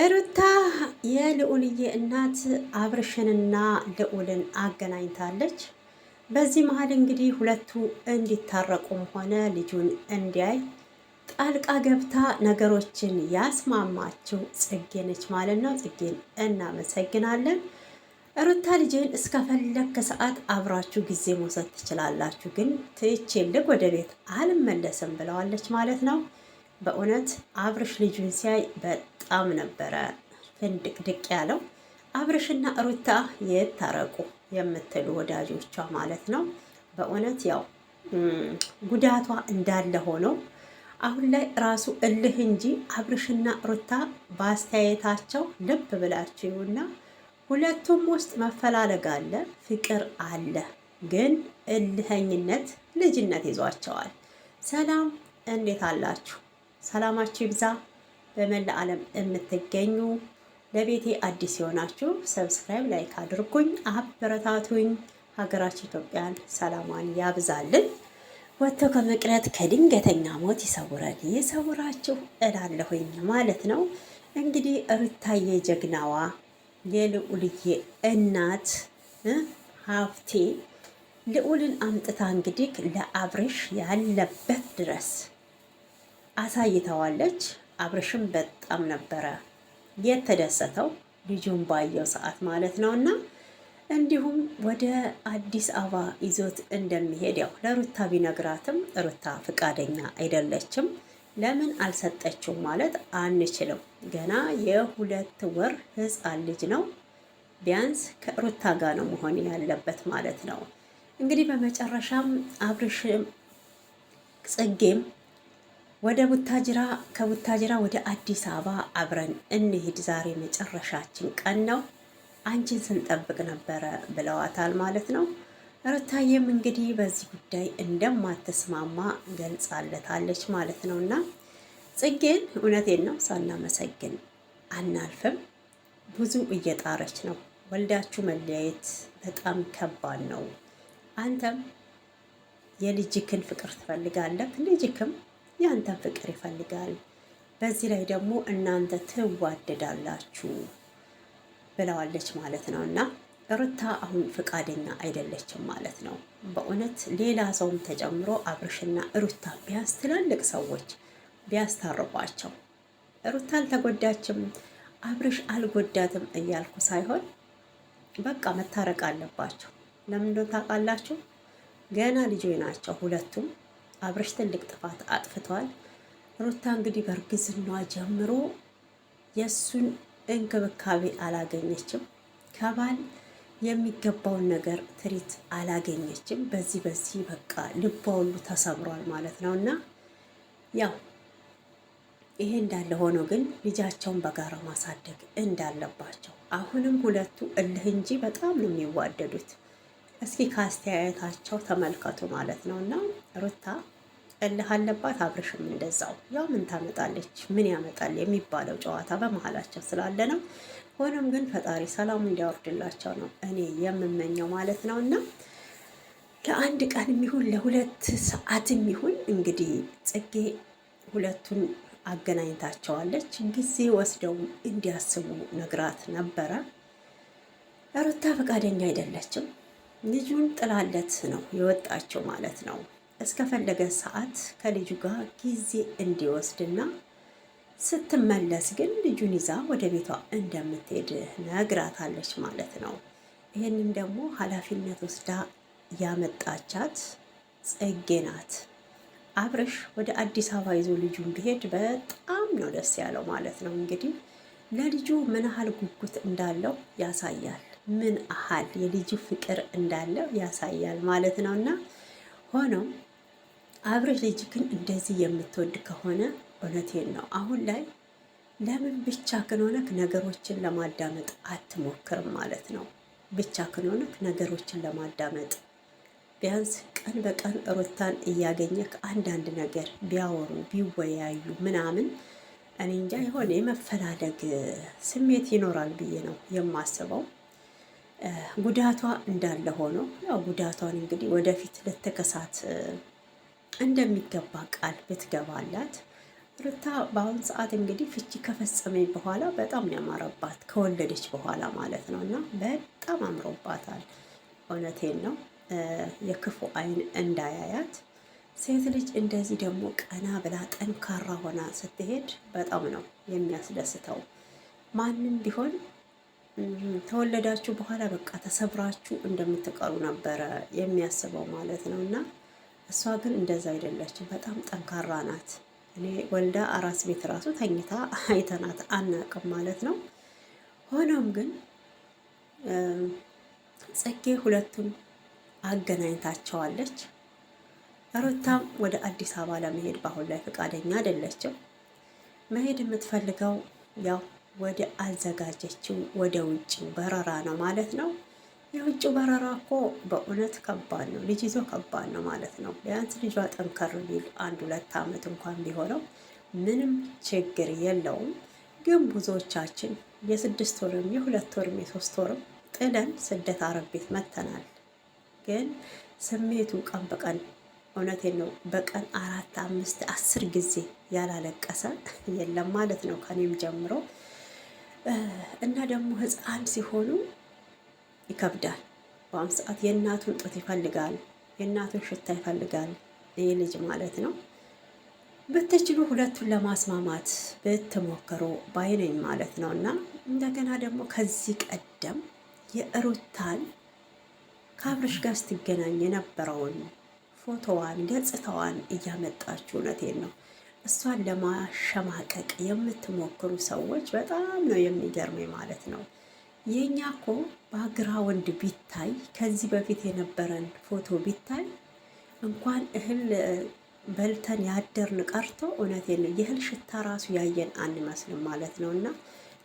ሩታ የልዑልዬ እናት አብርሽንና ልዑልን አገናኝታለች። በዚህ መሀል እንግዲህ ሁለቱ እንዲታረቁም ሆነ ልጁን እንዲያይ ጣልቃ ገብታ ነገሮችን ያስማማችው ጽጌ ነች ማለት ነው። ጽጌን እናመሰግናለን። ሩታ ልጅን እስከፈለክ ሰዓት አብራችሁ ጊዜ መውሰድ ትችላላችሁ፣ ግን ትቼልግ ወደ ቤት አልመለስም ብለዋለች ማለት ነው። በእውነት አብርሽ ልጁን ሲያይ በጣም ነበረ ፍንድቅድቅ ያለው። አብርሽና ሩታ የታረቁ የምትሉ ወዳጆቿ ማለት ነው። በእውነት ያው ጉዳቷ እንዳለ ሆኖ አሁን ላይ ራሱ እልህ እንጂ አብርሽና ሩታ በአስተያየታቸው ልብ ብላችሁና ሁለቱም ውስጥ መፈላለግ አለ፣ ፍቅር አለ፣ ግን እልኸኝነት ልጅነት ይዟቸዋል። ሰላም እንዴት አላችሁ? ሰላማችሁ ይብዛ። በመላ ዓለም የምትገኙ ለቤቴ አዲስ የሆናችሁ ሰብስክራይብ፣ ላይክ አድርጉኝ፣ አበረታቱኝ። ሀገራችን ኢትዮጵያን ሰላሟን ያብዛልን። ወጥቶ ከመቅረት ከድንገተኛ ሞት ይሰውረን ይሰውራችሁ እላለሁኝ ማለት ነው። እንግዲህ ሩታዬ ጀግናዋ የልዑልዬ እናት ሀብቴ ልዑልን አምጥታ እንግዲህ ለአብርሽ ያለበት ድረስ አሳይተዋለች። አብርሽም በጣም ነበረ የተደሰተው ልጁን ባየው ሰዓት ማለት ነው። እና እንዲሁም ወደ አዲስ አበባ ይዞት እንደሚሄድ ያው ለሩታ ቢነግራትም ሩታ ፍቃደኛ አይደለችም። ለምን አልሰጠችውም ማለት አንችልም። ገና የ2 ወር ህፃን ልጅ ነው። ቢያንስ ከሩታ ጋር ነው መሆን ያለበት ማለት ነው። እንግዲህ በመጨረሻም አብርሽም ጽጌም ወደ ቡታጅራ ከቡታጅራ ወደ አዲስ አበባ አብረን እንሂድ፣ ዛሬ መጨረሻችን ቀን ነው፣ አንቺን ስንጠብቅ ነበረ ብለዋታል ማለት ነው። ሩታዬም እንግዲህ በዚህ ጉዳይ እንደማትስማማ ገልጻለታለች ማለት ነው። እና ጽጌን እውነቴን ነው ሳናመሰግን አናልፍም። ብዙ እየጣረች ነው። ወልዳችሁ መለያየት በጣም ከባድ ነው። አንተም የልጅክን ፍቅር ትፈልጋለህ፣ ልጅክም ያንተን ፍቅር ይፈልጋል። በዚህ ላይ ደግሞ እናንተ ትዋደዳላችሁ ብለዋለች ማለት ነው። እና ሩታ አሁን ፍቃደኛ አይደለችም ማለት ነው። በእውነት ሌላ ሰውም ተጨምሮ አብርሽና ሩታ ቢያንስ ትላልቅ ሰዎች ቢያስታርቋቸው፣ ሩታ አልተጎዳችም አብርሽ አልጎዳትም እያልኩ ሳይሆን በቃ መታረቅ አለባቸው። ለምን እንደሆነ ታውቃላችሁ? ገና ልጆች ናቸው ሁለቱም። አብርሽ ትልቅ ጥፋት አጥፍቷል። ሩታ እንግዲህ በእርግዝና ጀምሮ የእሱን እንክብካቤ አላገኘችም። ከባል የሚገባውን ነገር ትሪት አላገኘችም። በዚህ በቃ ልቧ ሁሉ ተሰብሯል ማለት ነው። እና ያው ይሄ እንዳለ ሆኖ ግን ልጃቸውን በጋራ ማሳደግ እንዳለባቸው አሁንም ሁለቱ እልህ እንጂ በጣም ነው የሚዋደዱት። እስኪ ከአስተያየታቸው ተመልከቱ ማለት ነው። እና ሩታ እልህ አለባት፣ አብርሽም እንደዛው። ያው ምን ታመጣለች ምን ያመጣል የሚባለው ጨዋታ በመሀላቸው ስላለ ነው። ሆኖም ግን ፈጣሪ ሰላም እንዲያወርድላቸው ነው እኔ የምመኘው ማለት ነው። እና ለአንድ ቀን የሚሆን ለ2 ሰዓት የሚሆን እንግዲህ ጽጌ ሁለቱን አገናኝታቸዋለች። ጊዜ ወስደው እንዲያስቡ ነግራት ነበረ። ሩታ ፈቃደኛ አይደለችም። ልጁን ጥላለት ነው የወጣቸው ማለት ነው። እስከፈለገ ሰዓት ከልጁ ጋር ጊዜ እንዲወስድና ስትመለስ ግን ልጁን ይዛ ወደ ቤቷ እንደምትሄድ ነግራታለች ማለት ነው። ይህንን ደግሞ ኃላፊነት ወስዳ ያመጣቻት ጽጌ ናት። አብርሽ ወደ አዲስ አበባ ይዞ ልጁን ቢሄድ በጣም ነው ደስ ያለው ማለት ነው። እንግዲህ ለልጁ ምን ያህል ጉጉት እንዳለው ያሳያል። ምን ያህል የልጁ ፍቅር እንዳለው ያሳያል ማለት ነው። እና ሆኖም አብርሽ ልጅ ግን እንደዚህ የምትወድ ከሆነ እውነቴን ነው አሁን ላይ ለምን ብቻ ከሆነክ ነገሮችን ለማዳመጥ አትሞክርም ማለት ነው። ብቻ ከሆነክ ነገሮችን ለማዳመጥ ቢያንስ ቀን በቀን ሩታን እያገኘክ አንዳንድ ነገር ቢያወሩ ቢወያዩ ምናምን እኔ እንጃ የሆነ የመፈላለግ ስሜት ይኖራል ብዬ ነው የማስበው። ጉዳቷ እንዳለ ሆኖ ያው ጉዳቷን እንግዲህ ወደፊት ልትከሳት እንደሚገባ ቃል ብትገባላት ሩታ በአሁኑ ሰዓት እንግዲህ ፍቺ ከፈጸመኝ በኋላ በጣም ነው ያማረባት፣ ከወለደች በኋላ ማለት ነው። እና በጣም አምሮባታል። እውነቴን ነው። የክፉ አይን እንዳያያት ሴት ልጅ እንደዚህ ደግሞ ቀና ብላ ጠንካራ ሆና ስትሄድ በጣም ነው የሚያስደስተው። ማንም ቢሆን ተወለዳችሁ በኋላ በቃ ተሰብራችሁ እንደምትቀሩ ነበረ የሚያስበው ማለት ነው። እና እሷ ግን እንደዛ አይደለችም። በጣም ጠንካራ ናት። እኔ ወልዳ አራስ ቤት ራሱ ተኝታ አይተናት አናቅም ማለት ነው። ሆኖም ግን ጽጌ ሁለቱን አገናኝታቸዋለች። ሩታም ወደ አዲስ አበባ ለመሄድ በአሁን ላይ ፈቃደኛ አይደለችም። መሄድ የምትፈልገው ያው ወደ አዘጋጀችው ወደ ውጭው በረራ ነው ማለት ነው። የውጭው በረራ እኮ በእውነት ከባድ ነው። ልጅ ይዞ ከባድ ነው ማለት ነው። ቢያንስ ልጇ ጠንከር ቢል 1-2 ዓመት እንኳን ቢሆነው ምንም ችግር የለውም። ግን ብዙዎቻችን የ6 ወርም የ2 ወርም የ3 ወርም ጥለን ስደት አረብ ቤት መተናል። ግን ስሜቱ ቀን በቀን እውነቴን ነው በቀን 4፣ 5፣ 10 ጊዜ ያላለቀሰ የለም ማለት ነው ከኔም ጀምሮ እና ደግሞ ህፃን ሲሆኑ ይከብዳል። በአሁኑ ሰዓት የእናቱን ጡት ይፈልጋል፣ የእናቱን ሽታ ይፈልጋል ይህ ልጅ ማለት ነው። ብትችሉ ሁለቱን ለማስማማት ብትሞክሩ ባይነኝ ማለት ነው። እና እንደገና ደግሞ ከዚህ ቀደም የሩታን ከአብርሽ ጋር ስትገናኝ የነበረውን ፎቶዋን ገጽታዋን እያመጣችሁ እውነቴን ነው እሷን ለማሸማቀቅ የምትሞክሩ ሰዎች በጣም ነው የሚገርመኝ ማለት ነው። የኛ እኮ ባግራውንድ ቢታይ ከዚህ በፊት የነበረን ፎቶ ቢታይ እንኳን እህል በልተን ያደርን ቀርቶ እውነቴን ነው የእህል ሽታ ራሱ ያየን አንመስልም ማለት ነው። እና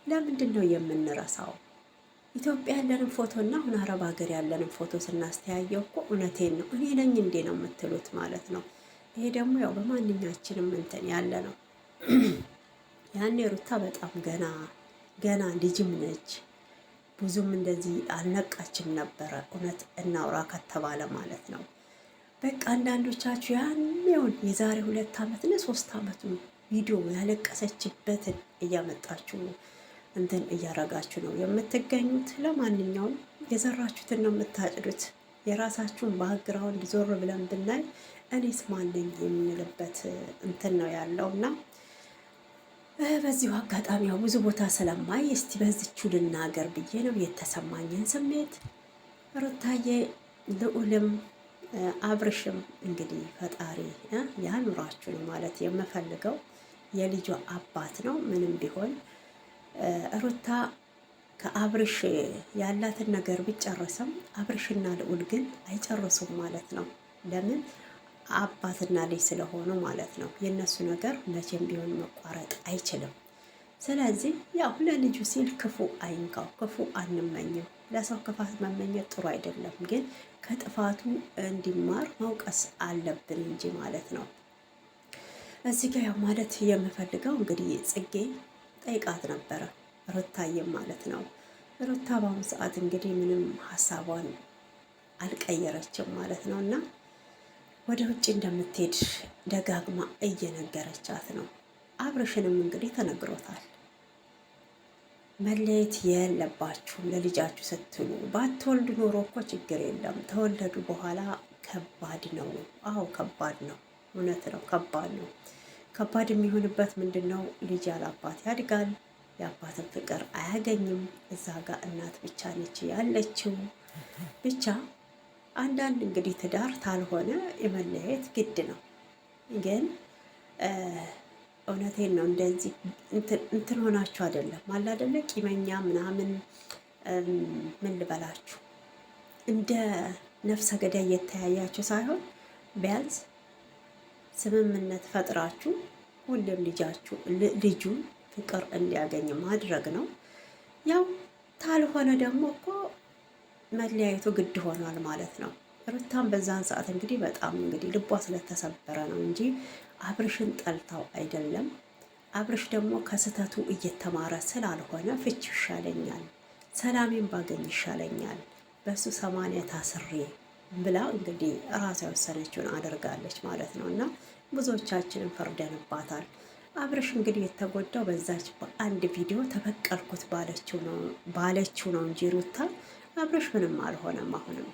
ለምንድን ነው የምንረሳው? ኢትዮጵያ ያለንን ፎቶ እና አሁን አረብ ሀገር ያለንን ፎቶ ስናስተያየው እኮ እውነቴን ነው እኔ ነኝ እንዴ ነው የምትሉት ማለት ነው። ይሄ ደግሞ ያው በማንኛችንም እንትን ያለ ነው። ያኔ ሩታ በጣም ገና ልጅም ነች። ብዙም እንደዚህ አልነቃችም ነበረ እውነት እናውራ ከተባለ ማለት ነው። በቃ አንዳንዶቻችሁ ያኔውን የዛሬ 2 ዓመት እና 3 ዓመቱ ቪዲዮ ያለቀሰችበትን እያመጣችሁ እንትን እያረጋችሁ ነው የምትገኙት። ለማንኛውም የዘራችሁትን ነው የምታጭዱት። የራሳችሁን ባክግራውንድ ዞር ብለን ብናይ እኔስ ማነኝ የምንልበት እንትን ነው ያለው እና በዚሁ አጋጣሚ ያው ብዙ ቦታ ስለማይ እስቲ በዚቹ ልናገር ብዬ ነው የተሰማኝን ስሜት። ሩታዬ ልዑልም አብርሽም እንግዲህ ፈጣሪ ያኑራችሁ ነው ማለት የምፈልገው። የልጇ አባት ነው ምንም ቢሆን ሩታ ከአብርሽ ያላትን ነገር ቢጨርስም አብርሽና ልዑል ግን አይጨርሱም ማለት ነው። ለምን? አባትና ልጅ ስለሆኑ ማለት ነው። የእነሱ ነገር መቼም ቢሆን መቋረጥ አይችልም። ስለዚህ ያው ለልጁ ሲል ክፉ አይንካው፣ ክፉ አንመኝም። ለሰው ክፋት መመኘት ጥሩ አይደለም፣ ግን ከጥፋቱ እንዲማር መውቀስ አለብን እንጂ ማለት ነው። እዚህ ጋ ያው ማለት የምፈልገው እንግዲህ ጽጌ ጠይቃት ነበረ ሩታዬም ማለት ነው። ሩታ በአሁኑ ሰዓት እንግዲህ ምንም ሀሳቧን አልቀየረችም ማለት ነው እና ወደ ውጭ እንደምትሄድ ደጋግማ እየነገረቻት ነው። አብርሽንም እንግዲህ ተነግሮታል። መለየት የለባችሁም ለልጃችሁ ስትሉ። ባትወልድ ኖሮ እኮ ችግር የለም፣ ተወለዱ በኋላ ከባድ ነው። አዎ ከባድ ነው፣ እውነት ነው፣ ከባድ ነው። ከባድ የሚሆንበት ምንድን ነው? ልጅ ያለ አባት ያድጋል፣ የአባትን ፍቅር አያገኝም። እዛ ጋር እናት ብቻ ነች ያለችው። ብቻ አንዳንድ እንግዲህ ትዳር ታልሆነ የመለያየት ግድ ነው። ግን እውነቴን ነው እንደዚህ እንትን ሆናችሁ አይደለም አላደለ ቂመኛ ምናምን ምን ልበላችሁ እንደ ነፍሰ ገዳይ የተያያችሁ ሳይሆን ቢያንስ ስምምነት ፈጥራችሁ ሁሌም ልጁን ፍቅር እንዲያገኝ ማድረግ ነው። ያው ታልሆነ ደግሞ እኮ መለያየቱ ግድ ሆኗል ማለት ነው። ሩታም በዛን ሰዓት እንግዲህ በጣም እንግዲህ ልቧ ስለተሰበረ ነው እንጂ አብርሽን ጠልታው አይደለም። አብርሽ ደግሞ ከስህተቱ እየተማረ ስላልሆነ ፍች ይሻለኛል፣ ሰላሜን ባገኝ ይሻለኛል፣ በሱ 80 ታስሬ ብላ እንግዲህ ራሷ የወሰነችውን አድርጋለች ማለት ነው። እና ብዙዎቻችንን ፈርደንባታል። አብርሽ እንግዲህ የተጎዳው በዛች በአንድ ቪዲዮ ተበቀልኩት ባለችው ነው እንጂ ሩታ አብርሽ ምንም አልሆነም አሁንም